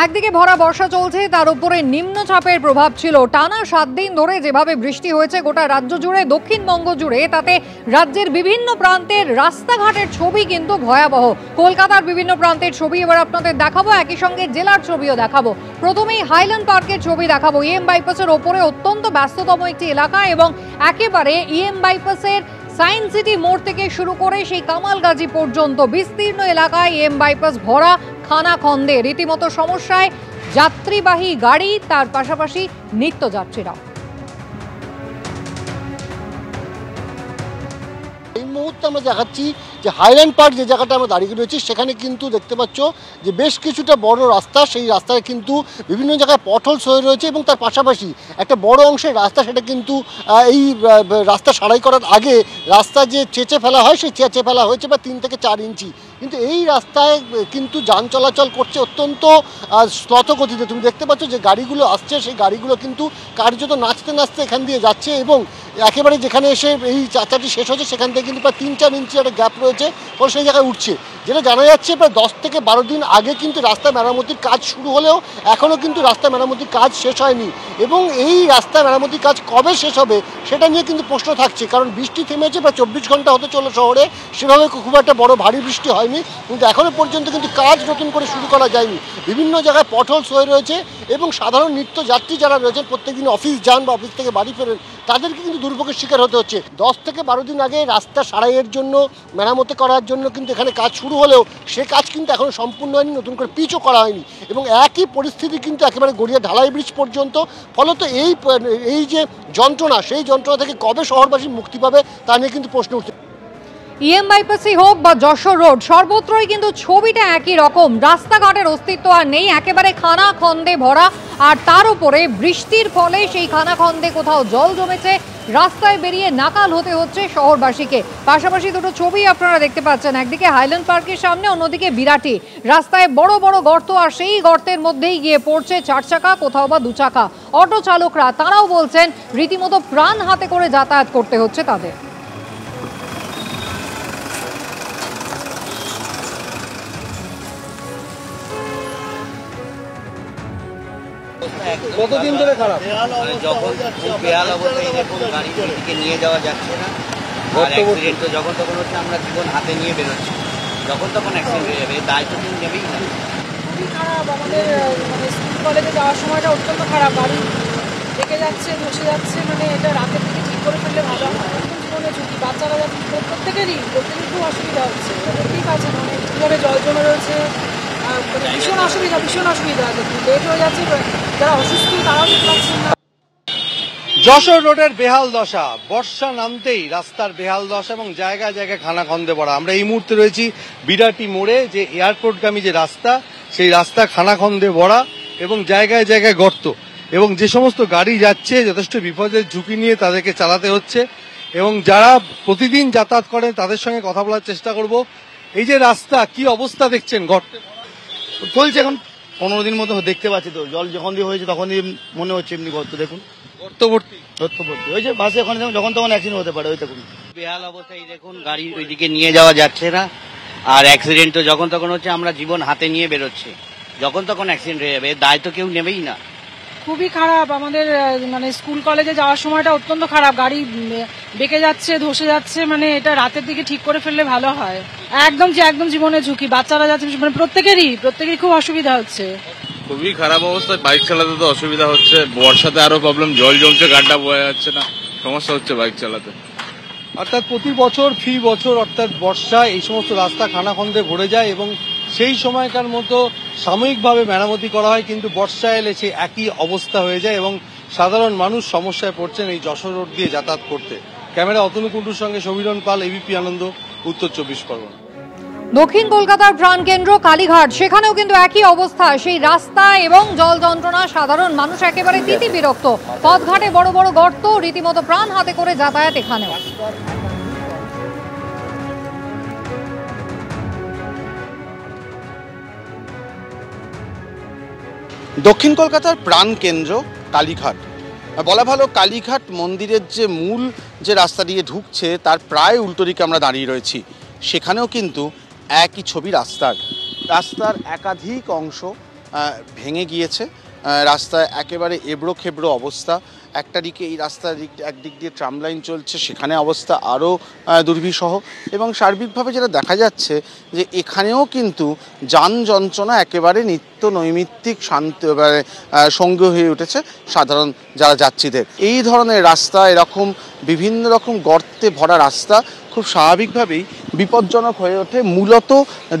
একদিকে ভরা বর্ষা চলছে, তার উপরে নিম্নচাপের প্রভাব ছিল। টানা 7 দিন ধরে যেভাবে বৃষ্টি হয়েছে গোটা রাজ্য জুড়ে, দক্ষিণবঙ্গ জুড়ে, তাতে রাজ্যের বিভিন্ন প্রান্তের রাস্তাঘাটের ছবি কিন্তু ভয়াবহ। কলকাতার বিভিন্ন প্রান্তের ছবি এবার আপনাদের দেখাবো, একই সঙ্গে জেলার ছবিও দেখাবো। প্রথমেই হাইল্যান্ড পার্কের ছবি দেখাবো। ইএম বাইপাসের ওপরে অত্যন্ত ব্যস্ততম একটি এলাকা এবং একেবারে ইএম বাইপাসের সায়েন্স সিটি মোড় থেকে শুরু করে সেই কামালগাজী পর্যন্ত বিস্তীর্ণ এলাকায় ইএম বাইপাস ভরা খানাখন্দে। রীতিমতো সমস্যায় যাত্রীবাহী গাড়ি, তার পাশাপাশি নিত্যযাত্রীরা। এই মুহূর্তে আমরা দেখাচ্ছি যে হাইল্যান্ড পার্ক যে জায়গাটা আমরা দাঁড়িয়ে রয়েছি, সেখানে কিন্তু দেখতে পাচ্ছ যে বেশ কিছুটা বড় রাস্তা, সেই রাস্তায় কিন্তু বিভিন্ন জায়গায় পটহোলস হয়ে রয়েছে এবং তার পাশাপাশি একটা বড় অংশের রাস্তা, সেটা কিন্তু এই রাস্তা সারাই করার আগে রাস্তা যে চেঁচে ফেলা হয়, সেই চেঁচে ফেলা হয়েছে বা 3 থেকে 4 ইঞ্চি। কিন্তু এই রাস্তায় কিন্তু যান চলাচল করছে অত্যন্ত শ্লথ গতিতে। তুমি দেখতে পাচ্ছ যে গাড়িগুলো আসছে, সেই গাড়িগুলো কিন্তু কার্যত নাচতে নাচতে এখান দিয়ে যাচ্ছে এবং একেবারে যেখানে এসে এই চাকাটি শেষ হচ্ছে সেখান থেকে কিন্তু প্রায় 3-4 ইঞ্চি একটা গ্যাপ রয়েছে, ফলে সেই জায়গায় উঠছে। যেটা জানা যাচ্ছে প্রায় 10 থেকে 12 দিন আগে কিন্তু রাস্তা মেরামতির কাজ শুরু হলেও এখনও কিন্তু রাস্তা মেরামতির কাজ শেষ হয়নি এবং এই রাস্তা মেরামতির কাজ কবে শেষ হবে সেটা নিয়ে কিন্তু প্রশ্ন থাকছে। কারণ বৃষ্টি থেমেছে, প্রায় 24 ঘন্টা হতে চলল শহরে, সেভাবে খুব একটা বড় ভারী বৃষ্টি হয়নি, কিন্তু এখনও পর্যন্ত কিন্তু কাজ নতুন করে শুরু করা যায়নি। বিভিন্ন জায়গায় পটহোলস হয়ে রয়েছে এবং সাধারণ নিত্যযাত্রী যারা রয়েছেন, প্রত্যেকদিন অফিস যান বা অফিস থেকে বাড়ি ফেরেন, তাদেরকে কিন্তু দুর্ভোগের শিকার হতে হচ্ছে। 10 থেকে 12 দিন আগে রাস্তা সারাইয়ের জন্য, মেরামতি করার জন্য কিন্তু এখানে কাজ শুরু হলেও সে কাজ কিন্তু এখনও সম্পূর্ণ হয়নি, নতুন করে পিচও করা হয়নি এবং একই পরিস্থিতি কিন্তু একেবারে গড়িয়া ঢালাই ব্রিজ পর্যন্ত। ফলত এই যে যন্ত্রণা, সেই যন্ত্রণা থেকে কবে শহরবাসী মুক্তি পাবে তা নিয়ে কিন্তু প্রশ্ন উঠছে। ইএম বাইপাসই হোক বা যশোর রোড, সর্বত্রই কিন্তু ছবিটা একই রকম। রাস্তাঘাটের অস্তিত্ব আর নেই, একেবারে খানাখন্দে ভরা। আর তার উপরে বৃষ্টির ফলে সেই খানাখন্দে কোথাও জল জমেছে, রাস্তায় বেরিয়ে নাকাল হতে হচ্ছে শহরবাসীকে। পাশাপাশি দুটো ছবি আপনারা দেখতে পাচ্ছেন, একদিকে হাইল্যান্ড পার্কের সামনে, অন্যদিকে বিরাটি। রাস্তায় বড় বড় গর্ত, আর সেই গর্তের মধ্যেই গিয়ে পড়ছে 4 চাকা, কোথাও বা 2 চাকা। অটো চালকরা তারাও বলছেন রীতিমতো প্রাণ হাতে করে যাতায়াত করতে হচ্ছে তাদের। কতদিন ধরে খারাপ? যখন খুব বেহাল অবস্থায় এরকম গাড়ি দিকে নিয়ে যাওয়া যাচ্ছে না, আর অ্যাক্সিডেন্ট তো যখন তখন হচ্ছে, আমরা জীবন হাতে নিয়ে বেরোচ্ছি, যখন তখন অ্যাক্সিডেন্ট হয়ে যাবে, দায়িত্ব কিন্তু নেবেই না। খুবই খারাপ, আমাদের স্কুল কলেজে যাওয়ার সময়টা অত্যন্ত খারাপ। গাড়ি ডেকে যাচ্ছে, ধসে যাচ্ছে, মানে এটা রাতের দিকে ঠিক করে ফেললে ভালো হয়। জীবনে ঝুঁকি, বাচ্চারা যাচ্ছে, প্রত্যেকেরই খুব অসুবিধা হচ্ছে। ঠিক আছে, মানে কীভাবে জল জমে রয়েছে, ভীষণ অসুবিধা, ভীষণ অসুবিধা। লেট হয়ে যাচ্ছে, যারা অসুস্থ তারাও দেখতে পাচ্ছেন না। যশোর রোডের বেহাল দশা, বর্ষা নামতেই রাস্তার বেহাল দশা এবং জায়গায় জায়গায় খানাখন্দে ভরা। আমরা এই মুহূর্তে রয়েছি বিরাটি মোড়ে, যে এয়ারপোর্টগামী যে রাস্তা, সেই রাস্তা খানাখন্দে ভরা এবং জায়গায় জায়গায় গর্ত, এবং যে সমস্ত গাড়ি যাচ্ছে যথেষ্ট বিপদের ঝুঁকি নিয়ে তাদেরকে চালাতে হচ্ছে। এবং যারা প্রতিদিন যাতায়াত করেন তাদের সঙ্গে কথা বলার চেষ্টা করব। এই যে রাস্তা, কি অবস্থা দেখছেন? গর্তে চলছে এখন 15 দিন মতো দেখতে পাচ্ছি, তো জল যখন দিয়ে হয়েছে তখন দিয়ে মনে হচ্ছে এমনি গর্ত। দেখুন গর্ত ভর্তি ওই যে বাসে এখন যখন তখন অ্যাক্সিডেন্ট হতে পারে। ওই দেখুন বেহাল অবস্থায় দেখুন, গাড়ি ওইদিকে নিয়ে যাওয়া যাচ্ছে না, আর অ্যাক্সিডেন্ট তো যখন তখন হচ্ছে, আমরা জীবন হাতে নিয়ে বেরোচ্ছি, যখন তখন অ্যাক্সিডেন্ট হয়ে যাবে, দায়িত্ব কেউ নেবেই না। খুবই খারাপ, আমাদের মানে স্কুল কলেজে যাওয়ার সময়টা অত্যন্ত খারাপ। গাড়ি বেঁকে যাচ্ছে, ধসে যাচ্ছে, মানে এটা রাতের দিকে ঠিক করে ফেললে ভালো হয়। একদম জীবনে ঝুঁকি, বাচ্চারা যাচ্ছে, মানে প্রত্যেকেরই খুব অসুবিধা হচ্ছে। খুবই খারাপ অবস্থায় বাইক চালাতে তো অসুবিধা হচ্ছে, বর্ষাতে আরো প্রবলেম, জল জমছে, গাড্ডা বোঝা যাচ্ছে না, সমস্যা হচ্ছে বাইক চালাতে। অর্থাৎ প্রতি বছর ফি বছর অর্থাৎ বর্ষায় এই সমস্ত রাস্তা খানাখন্দে ভরে যায় এবং সেই সময়কার মতো সাময়িকভাবে মেরামতি করা হয়, কিন্তু বর্ষা এলে সেই একই অবস্থা হয়ে যায় এবং সাধারণ মানুষ সমস্যায় পড়ছেন এই যশোর রোড দিয়ে যাতায়াত করতে। ক্যামেরা অতনু কুণ্ডুর সঙ্গে সমীরণ পাল, এবিপি আনন্দ, উত্তর 24 পরগনা। দক্ষিণ কলকাতার প্রাণকেন্দ্র কালীঘাট, সেখানেও কিন্তু একই অবস্থা। সেই রাস্তা এবং জল যন্ত্রণা, সাধারণ মানুষ একেবারে তিতি বিরক্ত। পথঘাটে বড় বড় গর্ত, রীতিমতো প্রাণ হাতে করে যাতায়াত এখানেও। দক্ষিণ কলকাতার প্রাণকেন্দ্র কালীঘাট, বলা ভালো কালীঘাট মন্দিরের যে মূল যে রাস্তা দিয়ে ঢুকছে তার প্রায় উল্টো দিকে আমরা দাঁড়িয়ে রয়েছি। সেখানেও কিন্তু একই ছবি রাস্তার একাধিক অংশ ভেঙে গিয়েছে। রাস্তায় একেবারে এবড়ো খেবড়ো অবস্থা। একটা দিকে এই রাস্তার একদিক দিয়ে ট্রাম লাইন চলছে, সেখানে অবস্থা আরও দুর্বিষহ। এবং সার্বিকভাবে যেটা দেখা যাচ্ছে যে এখানেও কিন্তু যান যন্ত্রণা একেবারে নিত্য নৈমিত্তিক সঙ্গী হয়ে উঠেছে সাধারণ যারা যাত্রীদের। এই ধরনের রাস্তা, এরকম বিভিন্ন রকম গর্তে ভরা রাস্তা খুব স্বাভাবিকভাবেই বিপজ্জনক হয়ে ওঠে মূলত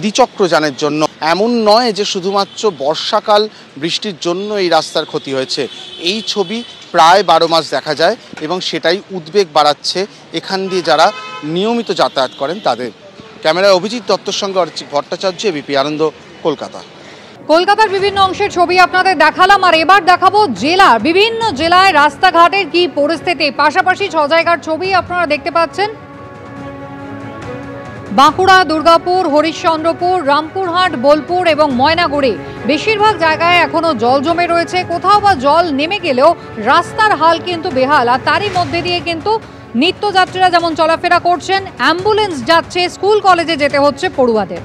দ্বিচক্রযানের জন্য। এমন নয় যে শুধুমাত্র বর্ষাকাল বৃষ্টির জন্য এই রাস্তার ক্ষতি হয়েছে। এই ছবি প্রায় 12 মাস দেখা যায় এবং সেটাই উদ্বেগ বাড়াচ্ছে এখান দিয়ে যারা নিয়মিত যাতায়াত করেন তাদের। ক্যামেরায় অভিজিৎ দত্তর সঙ্গে অর্চিত ভট্টাচার্য, এবিপি আনন্দ, কলকাতা। কলকাতার বিভিন্ন অংশের ছবি আপনাদের দেখালাম, আর এবার দেখাবো জেলার বিভিন্ন জেলায় রাস্তাঘাটের কি পরিস্থিতি। পাশাপাশি 6 জায়গার ছবি আপনারা দেখতে পাচ্ছেন। বাঁকুড়া, দুর্গাপুর, হরিশ্চন্দ্রপুর, রামপুরহাট, বোলপুর এবং ময়নাগুড়ি বেশিরভাগ জায়গায় এখনো জল জমে রয়েছে। কোথাও বা জল নেমে গেলেও রাস্তার হাল কিন্তু বেহাল। আর তারই মধ্যে দিয়ে কিন্তু নিত্যযাত্রীরা যেমন চলাফেরা করছেন, অ্যাম্বুলেন্স যাচ্ছে, স্কুল কলেজে যেতে হচ্ছে পড়ুয়াদের।